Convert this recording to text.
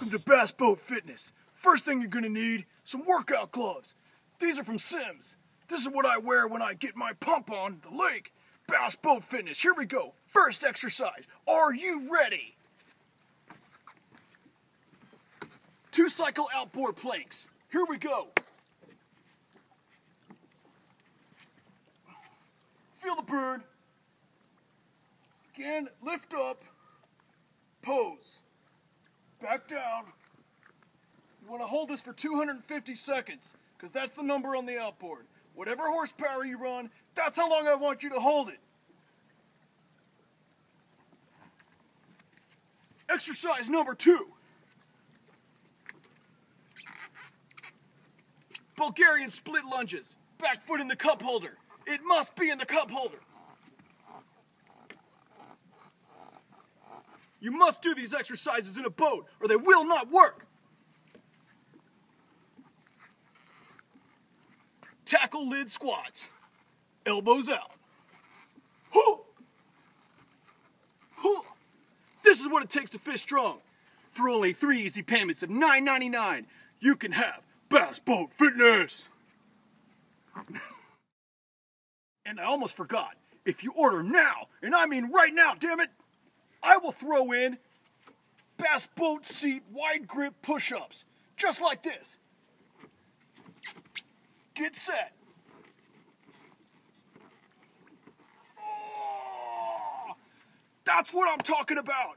Welcome to Bass Boat Fitness. First thing you're gonna need, some workout gloves. These are from Sims. This is what I wear when I get my pump on the lake. Bass Boat Fitness, here we go. First exercise, are you ready? 2 cycle outboard planks. Here we go. Feel the burn. Again, lift up, pose. Back down. You want to hold this for 250 seconds, because that's the number on the outboard. Whatever horsepower you run, that's how long I want you to hold it. Exercise number 2. Bulgarian split lunges. Back foot in the cup holder. It must be in the cup holder. You must do these exercises in a boat, or they will not work. Tackle lid squats. Elbows out. This is what it takes to fish strong. For only 3 easy payments of $9.99, you can have Bass Boat Fitness. And I almost forgot, if you order now, and I mean right now, damn it, I will throw in Bass Boat Seat wide grip push-ups, just like this. Get set. Oh, that's what I'm talking about.